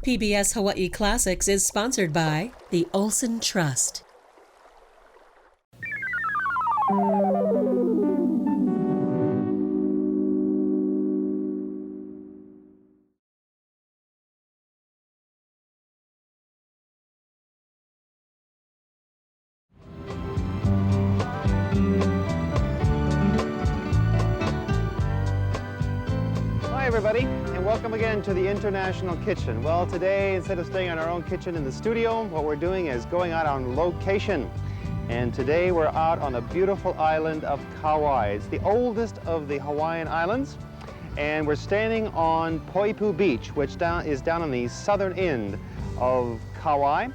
PBS Hawaiʻi Classics is sponsored by the Olson Trust. Hi everybody, and welcome again to the International Kitchen. Well, today, instead of staying in our own kitchen in the studio, what we're doing is going out on location. And today we're out on the beautiful island of Kauai. It's the oldest of the Hawaiian islands, and we're standing on Poipu Beach, which is down on the southern end of Kauai.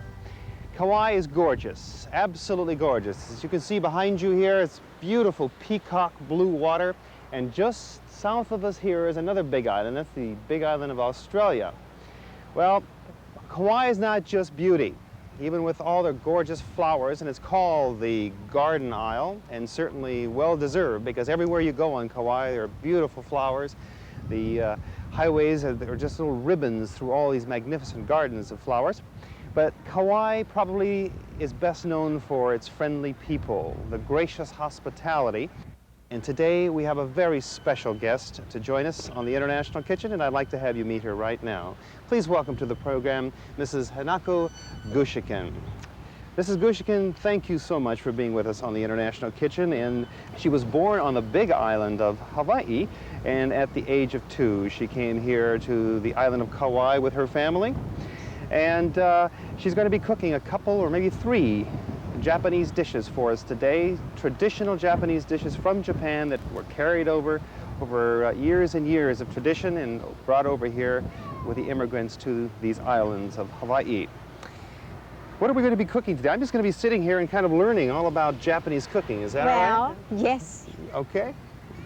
Kauai is gorgeous, absolutely gorgeous. As you can see behind you here, it's beautiful peacock blue water, and just south of us here is another big island. That's the big island of Australia. Well, Kauai is not just beauty, even with all their gorgeous flowers, and it's called the Garden Isle, and certainly well-deserved, because everywhere you go on Kauai, there are beautiful flowers. The highways are just little ribbons through all these magnificent gardens of flowers. But Kauai probably is best known for its friendly people, the gracious hospitality. And today we have a very special guest to join us on the International Kitchen, and I'd like to have you meet her right now. Please welcome to the program Mrs. Hanako Gushiken. Mrs. Gushiken, thank you so much for being with us on the International Kitchen. And she was born on the big island of Hawaii, and at the age of 2, she came here to the island of Kauai with her family. And she's going to be cooking a couple or maybe 3 Japanese dishes for us today, traditional Japanese dishes from Japan that were carried over years and years of tradition and brought over here with the immigrants to these islands of Hawaii. What are we going to be cooking today? I'm just going to be sitting here and kind of learning all about Japanese cooking. Is that all right? Well, yes. Okay.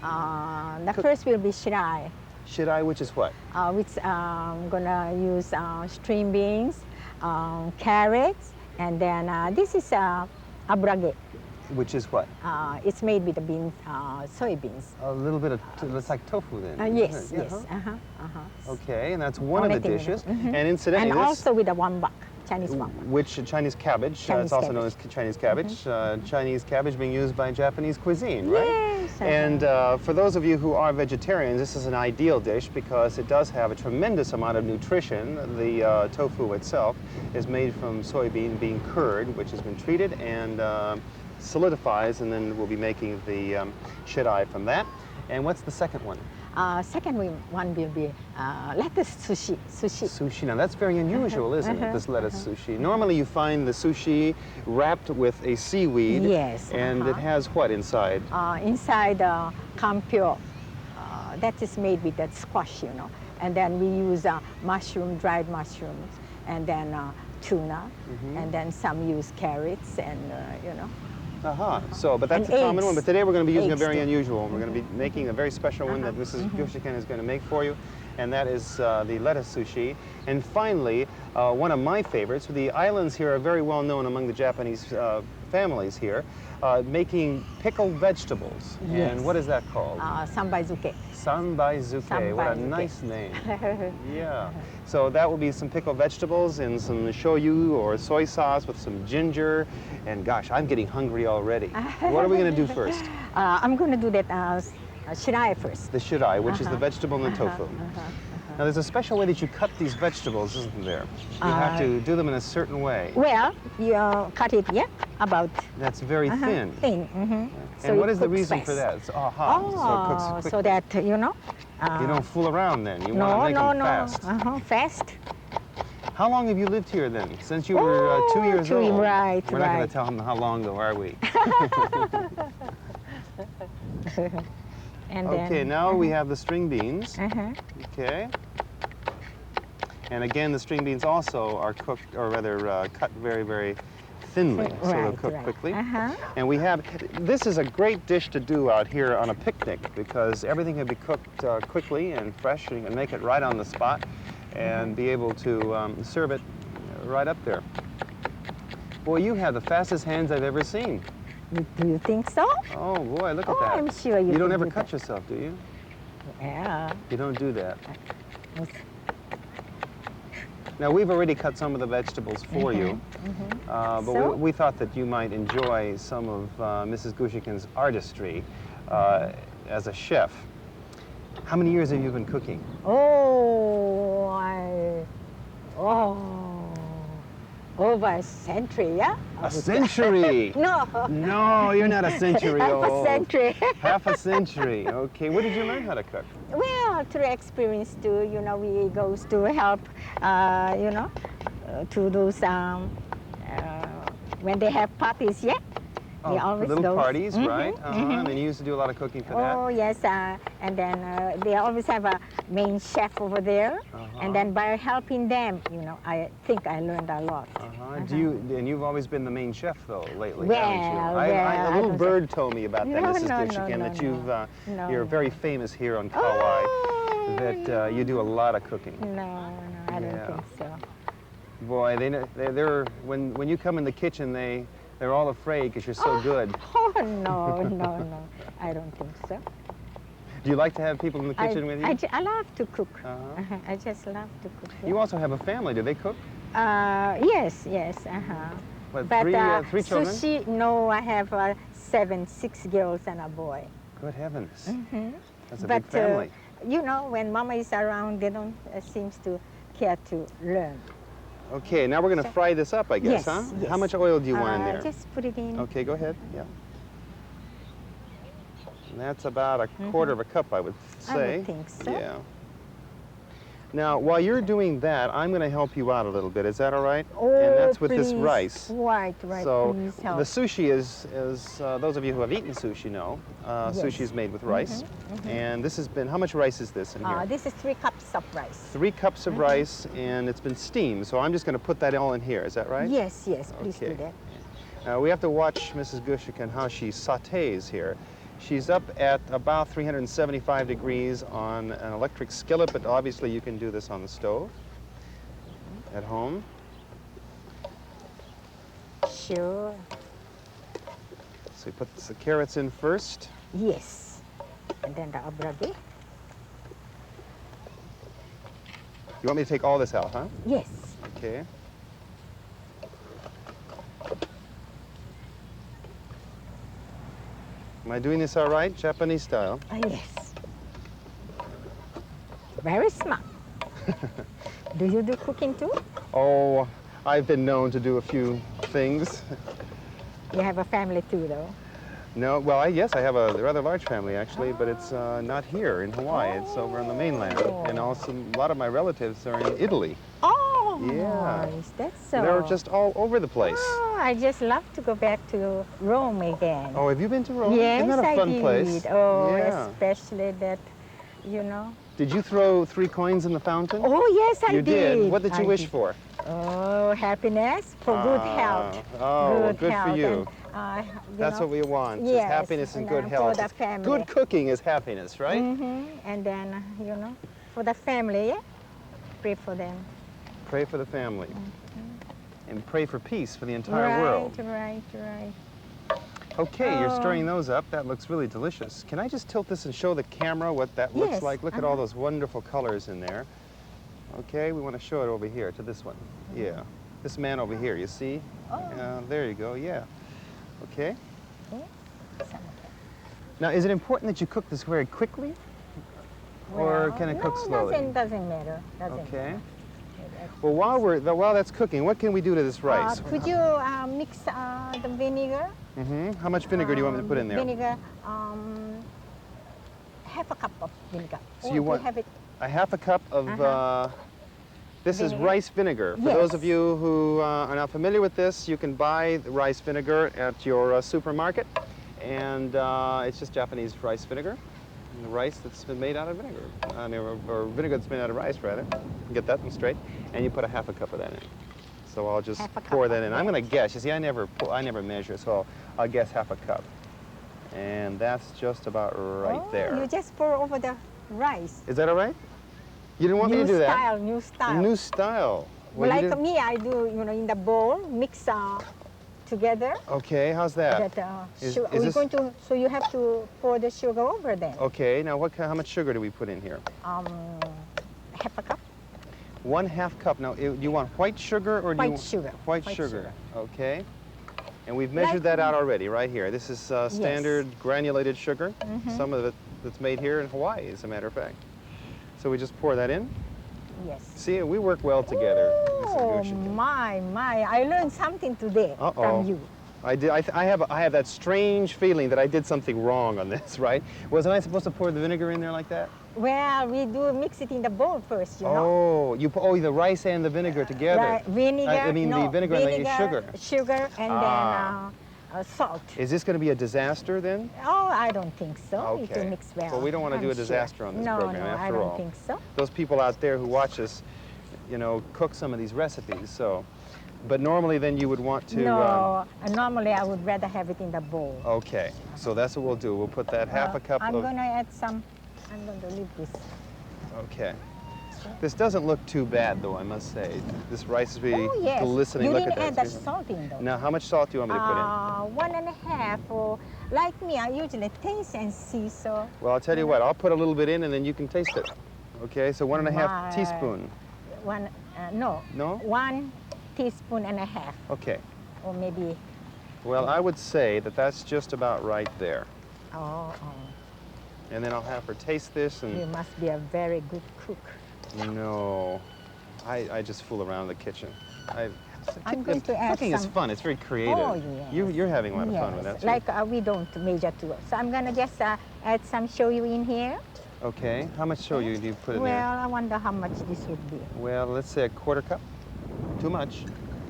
The first will be shiraai. Shiraai, which is what? Which I'm going to use string beans, carrots, and then this is abrage. Which is what? It's made with the beans, soybeans. A little bit of, it's like tofu then. Yes, yeah, yes. Okay, and that's one of the dishes. And incidentally, and also with a wambak, Chinese wambak. Which Chinese cabbage, it's also known as Chinese cabbage. Chinese cabbage being used by Japanese cuisine, right? Yes. And for those of you who are vegetarians, this is an ideal dish because it does have a tremendous amount of nutrition. The tofu itself is made from soybean bean curd, which has been treated and solidifies, and then we'll be making the shiraae from that. And what's the second one? Second one will be lettuce sushi. Sushi. Now that's very unusual, isn't it? This lettuce sushi. Normally you find the sushi wrapped with a seaweed. Yes. And it has what inside? Inside kampyo. That is made with that squash, you know. And then we use dried mushrooms, and then tuna, and then some use carrots, and you know. So, but that's a common one. But today we're going to be using a very unusual one. We're going to be making a very special one that Mrs. Gushiken is going to make for you, and that is the lettuce sushi. And finally, one of my favorites. The islands here are very well known among the Japanese families here, making pickled vegetables. Yes. And what is that called? Sanbaizuke. Sanbaizuke. What a nice name. Yeah. So that will be some pickled vegetables and some shoyu or soy sauce with some ginger. And gosh, I'm getting hungry already. What are we going to do first? I'm going to do that shiraai first. The shiraai, which is the vegetable and the tofu. Now there's a special way that you cut these vegetables, isn't there? You have to do them in a certain way. Well, you cut it, about... That's very thin. Thin, So and what is the reason fast. for that? It's, so it cooks quickly. So that, you know... you don't fool around then. You want to make them fast. Fast. How long have you lived here then? Since you were 2 years old? Right, We're not going to tell them how long though, are we? And okay, then, now we have the string beans. Okay. And again, the string beans also are cooked, or rather cut very, very thinly, so they'll cook quickly. And we have, this is a great dish to do out here on a picnic because everything can be cooked quickly and fresh, and you can make it right on the spot and be able to serve it right up there. Boy, you have the fastest hands I've ever seen. Do you think so? Oh boy, look at that. I'm sure you don't ever do cut that. yourself, do you? Yeah. You don't do that. Now, we've already cut some of the vegetables for you, but So? we thought that you might enjoy some of Mrs. Gushiken's artistry as a chef. How many years have you been cooking? Over a century, yeah? A century? No. No, you're not a century Half old. a century. Half a century. Okay. Where did you learn how to cook? Well, through experience too, you know, we goes to help, you know, to those, when they have parties, yeah? We always little goes. parties, right? And then you used to do a lot of cooking for that? Oh, yes, and then they always have a main chef over there, and then by helping them, you know, I think I learned a lot. And you've always been the main chef, though, lately, Well, haven't you? well, a little bird told me about that, No, Mrs. no, Gushiken, no, that no. you're very famous here on Kauai, that you do a lot of cooking. No, I don't think so. Boy, when you come in the kitchen, they're all afraid because you're so good. Oh, no, I don't think so. Do you like to have people in the kitchen with you? I love to cook. I just love to cook. Yeah. You also have a family. Do they cook? Yes. What, But three children? sushi, no, I have 6 girls and a boy. Good heavens. That's a But big family. you know, when Mama is around, they don't seems to care to learn. Okay, now we're going to fry this up, I guess, Yes, huh? yes. How much oil do you want in there? Just put it in. Okay, go ahead. Yeah. And that's about a quarter of a cup, I would say. I would think so. Yeah. Now, while you're doing that, I'm going to help you out a little bit. Is that all right? Oh, and that's with please. this rice. Right, So please help. the sushi is those of you who have eaten sushi know, sushi is made with rice. And this has been, how much rice is this in here? This is 3 cups of rice. 3 cups of rice, and it's been steamed. So I'm just going to put that all in here. Is that right? Yes, please Okay. do that. Now we have to watch Mrs. Gushiken how she sautés here. She's up at about 375 degrees on an electric skillet, but obviously you can do this on the stove at home. Sure. So we put the carrots in first. Yes. And then the abrage. You want me to take all this out, huh? Yes. Okay. Am I doing this all right, Japanese style? Yes. Very smart. Do you do cooking too? Oh, I've been known to do a few things. You have a family too, though. No, well, yes, I have a rather large family, actually, but it's not here in Hawaii. It's over on the mainland. And also, a lot of my relatives are in Italy. Oh, Yeah. nice. That's so. They're just all over the place. Oh, I just love to go back to Rome again. Oh, have you been to Rome? Yes, Isn't that a fun I did. place? Oh, Yeah. especially that, you know. Did you throw 3 coins in the fountain? Oh, yes, I You did. What did you I wish did. for? Oh, happiness for good health. Oh, good health for you. And, That's what we want. Just Yes, happiness and and, good for health. the family. Good cooking is happiness, right? And then, you know, for the family, yeah? Pray for them. Pray for the family. And pray for peace for the entire world. Right. Okay, you're Oh. stirring those up. That looks really delicious. Can I just tilt this and show the camera what that looks Yes, like? Look at all those wonderful colors in there. Okay, we want to show it over here to this one. Yeah, this man over here, you see? There you go, yeah. Okay. Now, is it important that you cook this very quickly? Or can it cook slowly? Doesn't matter. Okay. Well, while that's cooking, what can we do to this rice? Could you mix the vinegar? How much vinegar do you want me to put in there? Vinegar, half a cup of vinegar. So you want have it? a half a cup of, this is Vinegar. rice vinegar. For those of you who are not familiar with this, you can buy the rice vinegar at your supermarket. And it's just Japanese rice vinegar. And the rice that's been made out of vinegar. Or vinegar that's made out of rice, rather. Get that one straight. And you put a half a cup of that in. So I'll just pour that in. I'm going to guess. You see, I never measure, so I'll guess half a cup. And that's just about right there. You just pour over the rice. Is that all right? You didn't want me to do that? New style. New style. Well, you like didn't- me, I do, you know, in the bowl, mix together. Okay, how's that? Is We're this- going to, so you have to pour the sugar over then. Okay, now how much sugar do we put in here? Half a cup. 1/2 cup. Now, you want white sugar or do you White sugar. White sugar. Okay. And we've measured that out already, right here. This is standard granulated sugar. Some of it that's made here in Hawaii, as a matter of fact. So we just pour that in. Yes. See, we work well together. Mrs. Oh, Gushiken. my. I learned something today from you. I did. I have that strange feeling that I did something wrong on this, right? Wasn't I supposed to pour the vinegar in there like that? Well, we do mix it in the bowl first, you know. Oh, the rice and the vinegar together. Right, vinegar. I mean, no, the vinegar and the sugar. Sugar, and then salt. Is this going to be a disaster then? Oh, I don't think so. Okay. It will mix well. Well, we don't want to do a sure. disaster on this program, No, after I don't all. think so. Those people out there who watch us, you know, cook some of these recipes, so. But normally then you would want to... No, normally I would rather have it in the bowl. Okay, so that's what we'll do. We'll put that half a cup I'm of... going to add some, I'm going to leave this. Okay. This doesn't look too bad, though, I must say. This rice is really yes. glistening. You Look didn't at add that. the salt in, though. Now, how much salt do you want me to put in? 1.5, or like me, I usually taste and see, so. Well, I'll tell you what. I'll put a little bit in, and then you can taste it. Okay, so 1.5 teaspoon. No. No? 1 teaspoon and a half, Okay. or maybe. Well, I would say that that's just about right there. Oh. And then I'll have her taste this, and You must be a very good cook. no, I just fool around in the kitchen. I'm going to add Cooking is some- fun. It's very creative. Oh, yes. You're having a lot of fun with that, too. Like we don't measure too. So I'm gonna just add some shoyu in here. Okay. How much shoyu do you put in Well, there? I wonder how much this would be. Well, let's say 1/4 cup. Too much.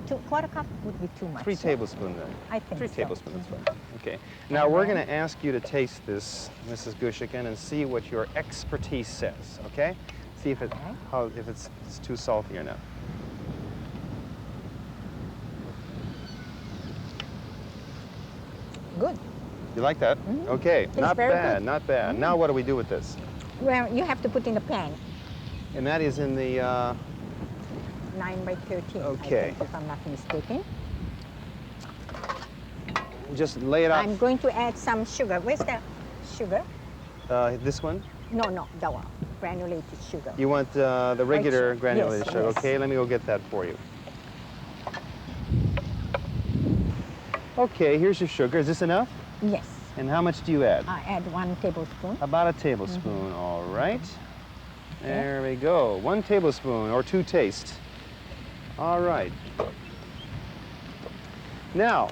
1/4 cup would be too much. 3 tablespoons then. I think 3 so. tablespoons is fine. Okay. Now we're going to ask you to taste this, Mrs. Gushiken, and see what your expertise says. Okay? See if it's too salty or not. Good. You like that? Okay. Tastes Not very bad. good. Not bad. Now what do we do with this? Well, you have to put in the pan. And that is in the 9 by 13. Okay. I think, if I'm not mistaken. just lay it out. I'm going to add some sugar. Where's the sugar? This one? No, that one. Granulated sugar. You want the regular sugar. granulated Yes, sugar? yes. Okay, let me go get that for you. Okay, here's your sugar. Is this enough? Yes. And how much do you add? I add 1 tablespoon. About a tablespoon, all right. There we go. 1 tablespoon or 2 taste. All right. Now,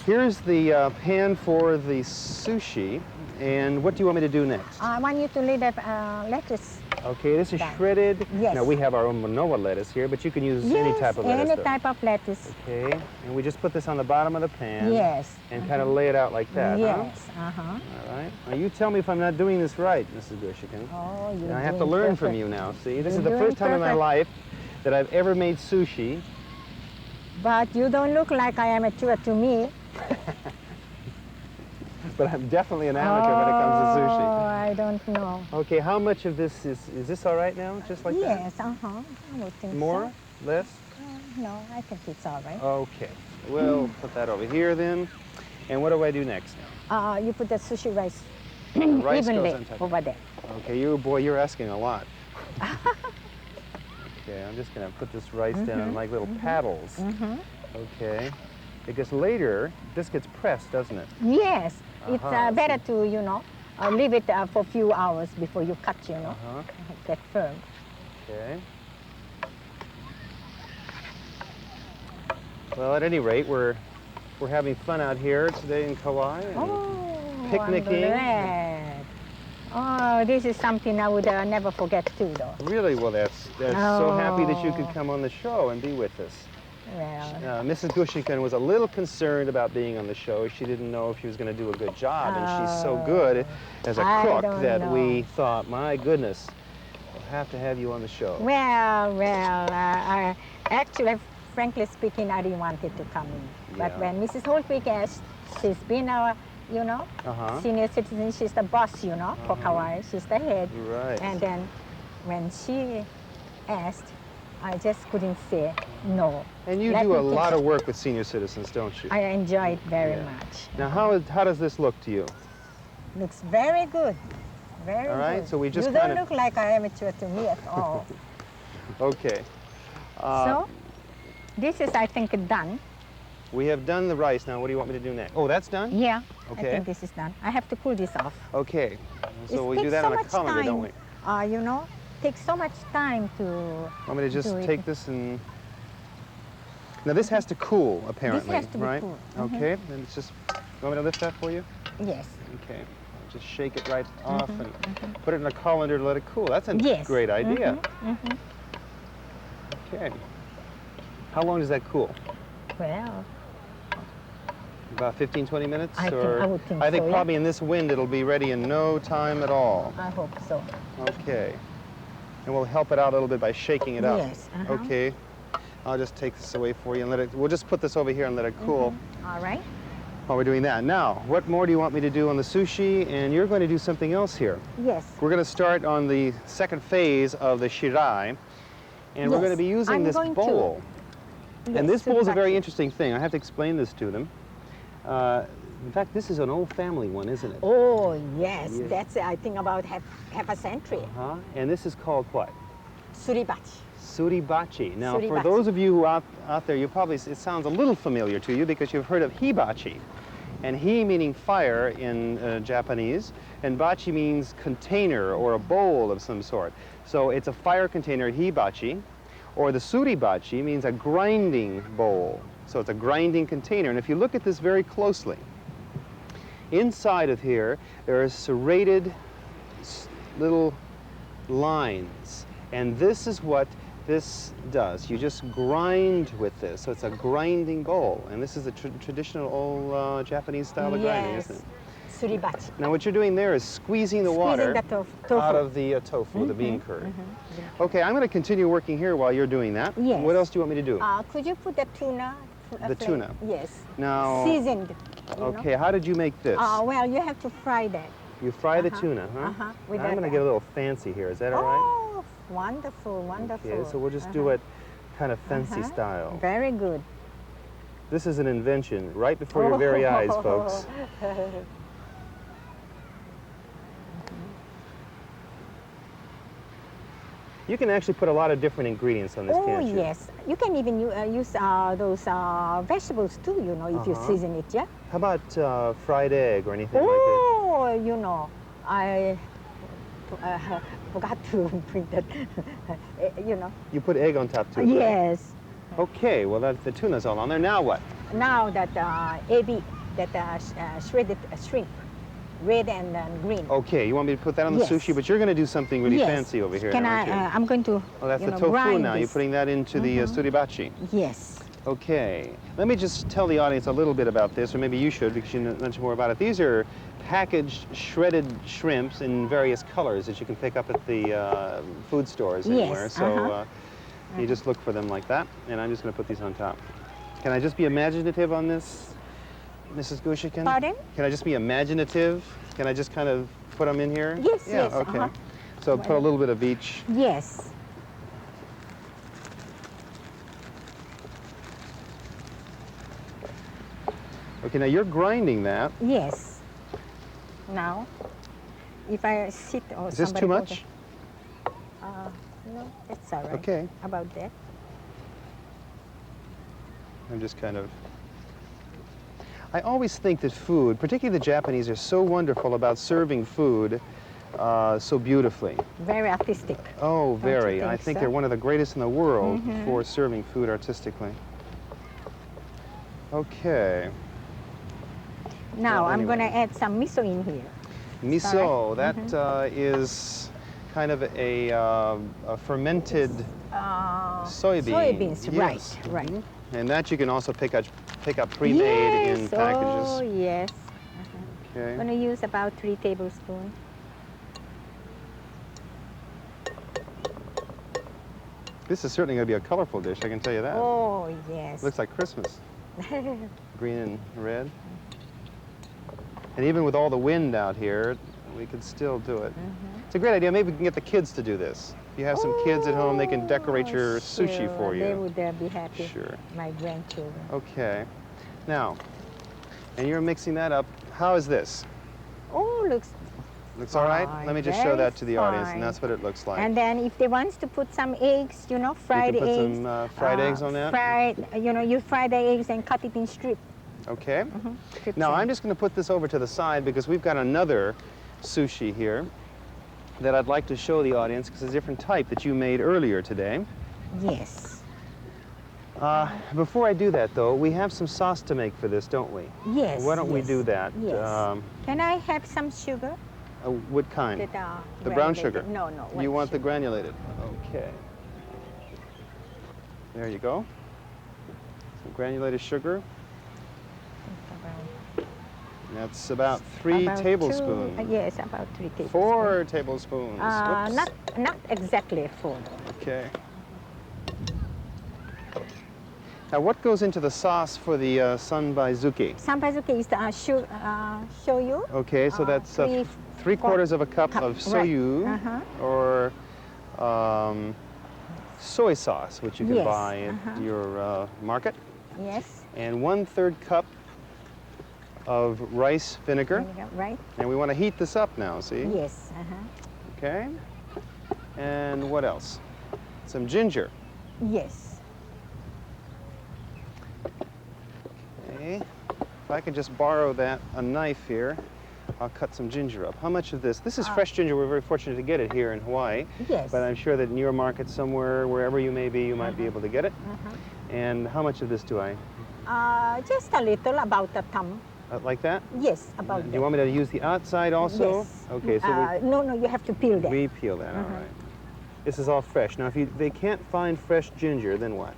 here's the pan for the sushi. And what do you want me to do next? I want you to lay the lettuce. Okay, this is Done. shredded. Yes. Now, we have our own Manoa lettuce here, but you can use any type of lettuce. Any though. type of lettuce. Okay, and we just put this on the bottom of the pan. Yes. And kind of lay it out like that, Yes. huh? All right. Now, you tell me if I'm not doing this right, Mrs. Gushiken. Oh, you're I have to doing learn from perfect. you now, see? This You're is the doing first time in my perfect. life that I've ever made sushi. But you don't look like I am amateur to me. But I'm definitely an amateur when it comes to Oh, sushi. I don't know. Okay, how much of this is this all right now? Just like that? Yes, I would think More? Less? so. No, I think it's all right. Okay. We'll put that over here then. And what do I do next now? You put the sushi rice rice goes evenly on top. over there. Okay, you're asking a lot. Okay, I'm just gonna put this rice down in like little paddles. Okay. Because later, this gets pressed, doesn't it? Yes, it's Uh-huh, better to, leave it for a few hours before you cut, get firm. Okay. Well, at any rate, we're having fun out here today in Kauai. And Oh, picnicking. I'm glad. Oh, this is something I would never forget too, though. Really, well, that's so happy that you could Oh. come on the show and be with us. Well, Mrs. Gushiken was a little concerned about being on the show. She didn't know if she was going to do a good job, and she's so good as a I cook don't that know. we thought, my goodness, we'll have to have you on the show. I actually, frankly speaking, I didn't want it to come in. But Yeah. when Mrs. Holtwick asked, she's been our, senior citizen, she's the boss, for Kauai. She's the head. Right. And then when she asked, I just couldn't say no. And you Let do me a think. lot of work with senior citizens, don't you? I enjoy it very Yeah. much. Now, how does this look to you? Looks very good. Very All right, good. so we just You don't kinda- look like an amateur to me at all. Okay. So this is, I think, done. We have done the rice. Now, what do you want me to do next? Oh, that's done? Yeah, Okay. I think this is done. I have to pull this off. Okay. So It we do takes that so on a much colander, don't we? time, you know, takes so much time to Want me to just do it. take this and... Now, this has to cool, apparently, has to be right? cool. Okay. Then it's just... You want me to lift that for you? Yes. Okay. Just shake it right off and put it in a colander to let it cool. That's a great idea. Okay. How long does that cool? Well, About 15, 20 minutes? I would think I think so, yeah. probably in this wind it'll be ready in no time at all. I hope so. Okay. And we'll help it out a little bit by shaking it up. Yes. Okay. I'll just take this away for you and let it, we'll just put this over here and let it cool All right. while we're doing that. Now, what more do you want me to do on the sushi? And you're going to do something else here. Yes. We're going to start on the second phase of the shiraae, and we're going to be using this bowl. And this bowl is a very interesting thing. I have to explain this to them. In fact, this is an old family one, isn't it? Oh, yes. That's, I think, about half a century. And this is called what? Suribachi. Suribachi. Now, for Suribachi. those of you who out there, you probably, it sounds a little familiar to you because you've heard of hibachi. And hi meaning fire in Japanese, and bachi means container or a bowl of some sort. So it's a fire container, hibachi, or the suribachi means a grinding bowl. So it's a grinding container. And if you look at this very closely, inside of here, there are serrated little lines. And this is what this does. You just grind with this. So it's a grinding bowl. And this is a traditional old Japanese style of grinding, isn't it? Suribachi. Now what you're doing there is squeezing the water the tofu. out of the tofu, the bean curd. Okay, I'm going to continue working here while you're doing that. Yes. What else do you want me to do? Could you put the tuna? The tuna? Yes. Now, seasoned. okay, how did you make this? Well, you have to fry that. You fry the tuna, huh? With I'm going to get a little fancy here. Is that all right? Oh, wonderful, wonderful. Okay, so we'll just do it kind of fancy style. Very good. This is an invention right before your very eyes, folks. You can actually put a lot of different ingredients on this, can't you? Oh, yes. You can even use those vegetables too, you know, if you season it, yeah? How about fried egg or anything like that? Oh, you know, I forgot to bring that, you know. You put egg on top too? Right? Yes. Okay, well, the tuna's all on there. Now what? Now that ebi, that shredded shrimp, red and green. Okay, you want me to put that on the sushi, but you're going to do something really fancy over here, Can aren't you? I'm going to, Oh, that's the know, tofu grind now. this. You're putting that into the suribachi. Yes. Okay, let me just tell the audience a little bit about this, or maybe you should because you know much more about it. These are packaged shredded shrimps in various colors that you can pick up at the food stores anywhere. Yes, So you just look for them like that, and I'm just going to put these on top. Can I just be imaginative on this, Mrs. Gushiken? Pardon? Can I just be imaginative? Can I just kind of put them in here? Yes, yeah, yes, okay. So put a little bit of each. Yes. Okay, now you're grinding that. Yes. Now, if I sit or Is this too much? No, it's all right. Okay. About that. I'm just kind of... I always think that food, particularly the Japanese, are so wonderful about serving food so beautifully. Very artistic. Oh, very. I think think so? they're one of the greatest in the world for serving food artistically. Okay. Now Well, I'm going to anyway. add some miso in here. Miso, that is kind of a fermented soybean. Soybeans, Yes. right. And that you can also pick up pre-made in packages. Oh, yes. Okay. I'm going to use about 3 tablespoons. This is certainly going to be a colorful dish, I can tell you that. Oh, yes. Looks like Christmas. Green and red. And even with all the wind out here, we could still do it. It's a great idea. Maybe we can get the kids to do this. If you have some kids at home, they can decorate your sushi for you. They would be happy. Sure. My grandchildren. Okay. Now, and you're mixing that up. How is this? Oh, looks Looks all right? Let me just show that to the audience, and that's what it looks like. And then if they want to put some eggs, you know, fried you can put eggs. some fried eggs on that? You fry the eggs and cut it in strip. Okay. Now I'm just going to put this over to the side because we've got another sushi here that I'd like to show the audience because it's a different type that you made earlier today. Yes. Before I do that, though, we have some sauce to make for this, don't we? Yes. Why don't we do that? Yes. Can I have some sugar? What kind? The brown sugar? No, no. You want the granulated? Okay. There you go. Some granulated sugar. That's about 3 tablespoons. Yes, about 3 tablespoons. 4 tablespoons. Not exactly 4. Okay. Now, what goes into the sauce for the sanbaizuke? Sanbaizuke is the shoyu. Okay, so that's 3/4 of a cup of soyu or soy sauce, which you can buy at your market. Yes. And 1/3 cup of rice vinegar. Right. And we want to heat this up now, see? Yes. Okay. And what else? Some ginger. Yes. Okay. If I could just borrow a knife here, I'll cut some ginger up. How much of this? This is fresh ginger. We're very fortunate to get it here in Hawaii. Yes. But I'm sure that in your market somewhere, wherever you may be, you might be able to get it. And how much of this do I? Just a little, about a thumb. Like that? Yes, about Do you want me to use the outside also? Yes. Okay, so no, you have to peel that. we peel that, all right. This is all fresh. Now, if they can't find fresh ginger, then what?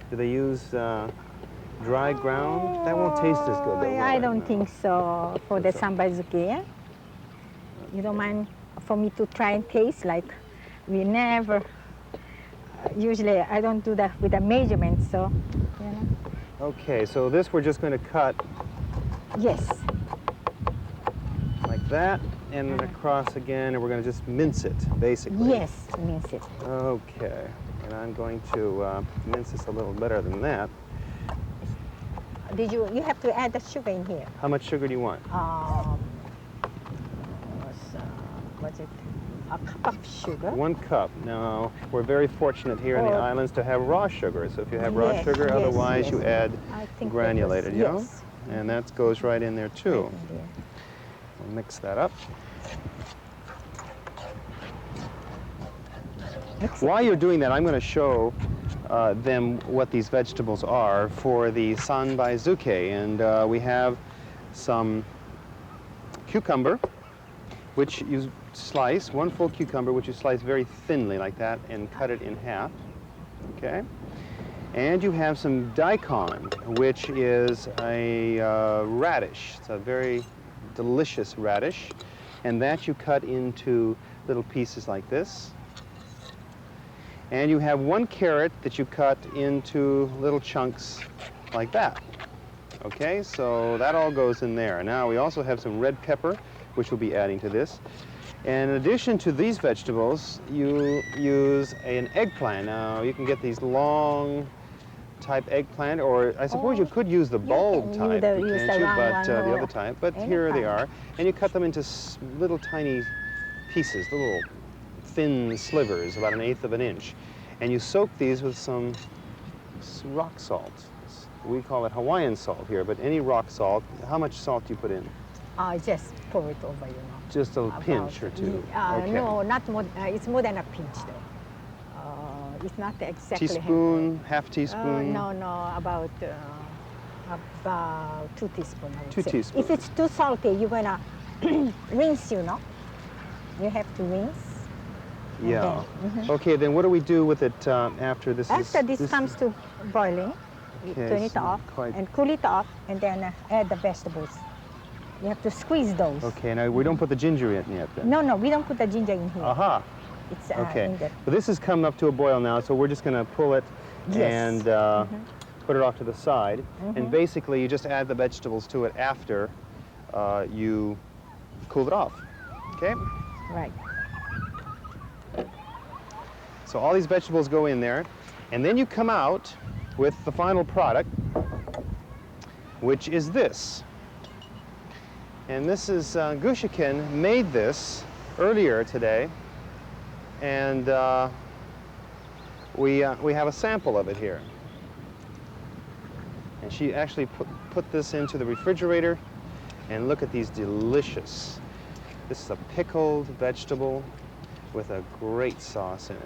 Do they use dry ground? That won't taste as good, though. I don't think so for the sanbaizuke. You don't mind for me to try and taste? Like, we never, usually I don't do that with a measurement, so, you know. Okay, so this we're just going to cut. Yes. Like that, and then across again, and we're going to just mince it, basically. Yes, mince it. Okay, and I'm going to mince this a little better than that. You have to add the sugar in here. How much sugar do you want? What's it? A cup of sugar. 1 cup. Now, we're very fortunate here in the islands to have raw sugar. So if you have raw sugar, otherwise you add granulated, you know? And that goes right in there too. Right in there. We'll mix that up. While you're doing that, I'm going to show them what these vegetables are for the sanbaizuke. And we have some cucumber, which you slice, 1 full cucumber, which you slice very thinly like that and cut it in half. Okay? And you have some daikon, which is a radish. It's a very delicious radish. And that you cut into little pieces like this. And you have 1 carrot that you cut into little chunks like that. Okay, so that all goes in there. Now we also have some red pepper, which we'll be adding to this. And in addition to these vegetables, you use an eggplant. Now you can get these long type eggplant, or I suppose you could use the bulb type, can't you? But the other type. But here they are. And you cut them into little tiny pieces, little thin slivers, about 1/8 of an inch. And you soak these with some rock salt. We call it Hawaiian salt here, but any rock salt. How much salt do you put in? Just pour it over, you know. Just a pinch or two? Okay. No, not more. It's more than a pinch, though. It's not exactly teaspoon, half teaspoon? No, about 2 teaspoons. 2 teaspoons. If it's too salty, you're gonna rinse, you know. You have to rinse. Yeah. Okay, then what do we do with it after this? After this comes to boiling, you turn it off and cool it off, and then add the vegetables. You have to squeeze those. Okay, now we don't put the ginger in yet then? No, we don't put the ginger in here. Aha. It's okay. in there. But this is coming up to a boil now, so we're just going to pull it and put it off to the side. And basically, you just add the vegetables to it after you cool it off. Okay? Right. So all these vegetables go in there, and then you come out with the final product, which is this. And Mrs. Gushiken made this earlier today, and we have a sample of it here. And she actually put this into the refrigerator, and look at these delicious. This is a pickled vegetable with a great sauce in it.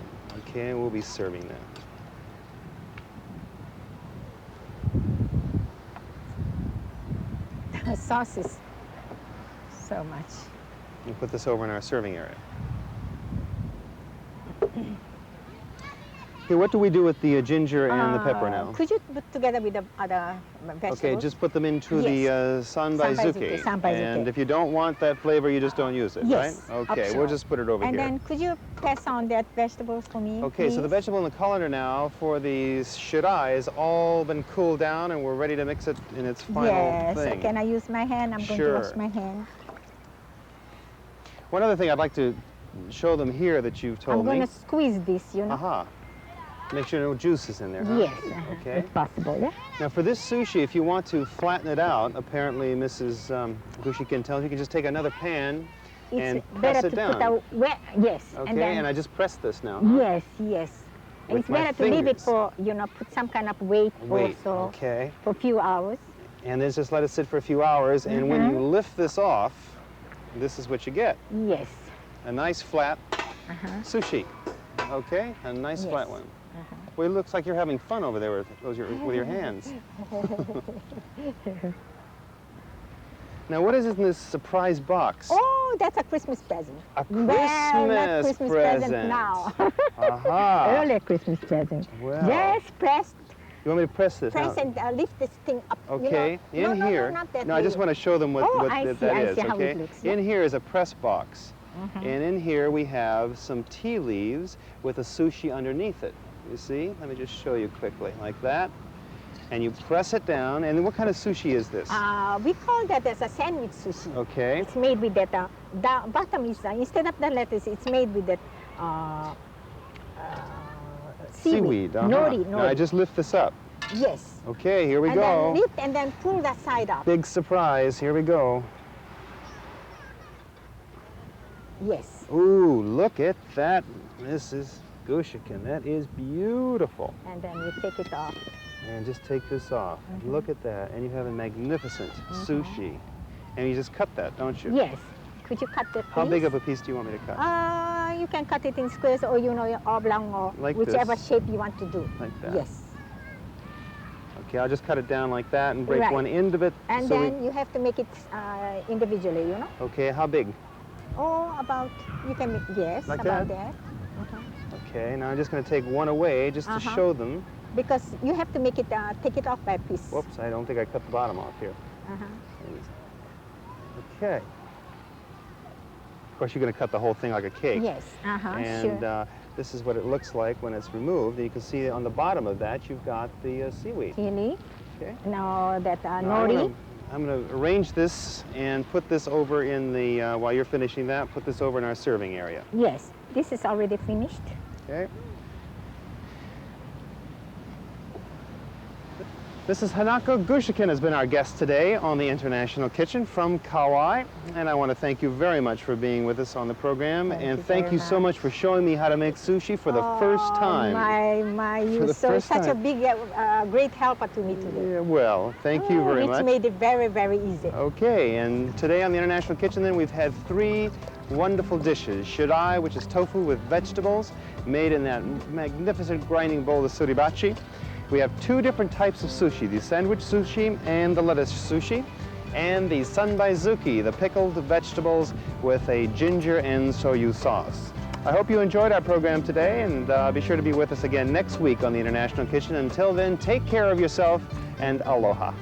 Okay, we'll be serving that. The sauce is so much. We'll put this over in our serving area. Okay, what do we do with the ginger and the pepper now? Could you put together with the other vegetables? Okay, just put them into the sanbaizuke. Sanbaizuke. And if you don't want that flavor, you just don't use it, Yes, right? Okay, optional. we'll just put it over and here. then could you pass on that vegetables for me, Okay, so the please? vegetable in the colander now for the shiraae has all been cooled down, and we're ready to mix it in its final Yes, thing. can I use my hand? I'm going to Sure. wash my hand. One other thing I'd like to show them here that you've told I'm going me. to squeeze this, you know. Aha. Make sure no juice is in there, huh? Yes, Okay. if possible, yeah. Now for this sushi, if you want to flatten it out, apparently Mrs. Gushiken tells you, you can just take another pan and It's press better it to down. put a yes, Okay, and then I just press this now. yes, yes. And With it's my better to leave it fingers. for, you know, put some kind of weight Wait, also okay. for a few hours. And then just let it sit for a few hours, and when you lift this off, this is what you get. Yes. A nice flat sushi. Okay, a nice Yes. flat one. Well, it looks like you're having fun over there with your hands. Now, what is in this surprise box? Oh, that's a Christmas present. A Well, not Christmas Christmas present. now. Aha. Early Christmas present. Well. Yes, press You want me to press this? Press now? and lift this thing up. Okay, you know. in no, here. No, not that I just way. want to show them what, Oh, what I that see, I is. see how Okay. it looks, In yeah. here is a press box, and in here we have some tea leaves with a sushi underneath it. You see? Let me just show you quickly, like that. And you press it down. And what kind of sushi is this? We call that as a sandwich sushi. Okay. It's made with that. The bottom is instead of the lettuce, it's made with that seaweed. Nori. Now I just lift this up. Yes. Okay, here we and go. then lift and then pull that side up. Big surprise. Here we go. Yes. Ooh, look at that, Mrs. Gushiken. That is beautiful. And then you take it off. And just take this off. Look at that. And you have a magnificent sushi. And you just cut that, don't you? Yes. Could you cut that, please? How big of a piece do you want me to cut? You can cut it in squares or, you know, oblong or Like whichever this? shape you want to do. Like that? Yes. Okay, I'll just cut it down like that and break Right. one end of it. And so then you have to make it individually, you know? Okay, how big? Oh, about, you can make, yes, Like about that? that. Okay, now I'm just going to take one away just to show them. Because you have to make it, take it off by a piece. Whoops, I don't think I cut the bottom off here. Okay. Of course, you're going to cut the whole thing like a cake. Yes, And sure. this is what it looks like when it's removed. And you can see on the bottom of that, you've got the seaweed. Chili. Okay. Now that Now, nori. I'm going to arrange this and put this over in the, while you're finishing that, put this over in our serving area. Yes, this is already finished. Okay. Mrs. Hanako Gushiken has been our guest today on the International Kitchen from Kauai, and I want to thank you very much for being with us on the program, and thank very you so much for showing me how to make sushi for the first time. My, For you're the so first such a time. big, great helper to me today. Yeah, well, thank you very It's much. made it very, very easy. Okay, and today on the International Kitchen then we've had 3 wonderful dishes. Shiraai, which is tofu with vegetables, made in that magnificent grinding bowl of suribachi. We have 2 different types of sushi, the sandwich sushi and the lettuce sushi, and the sanbaizuke, the pickled vegetables with a ginger and soyu sauce. I hope you enjoyed our program today, and be sure to be with us again next week on the International Kitchen. Until then, take care of yourself and aloha.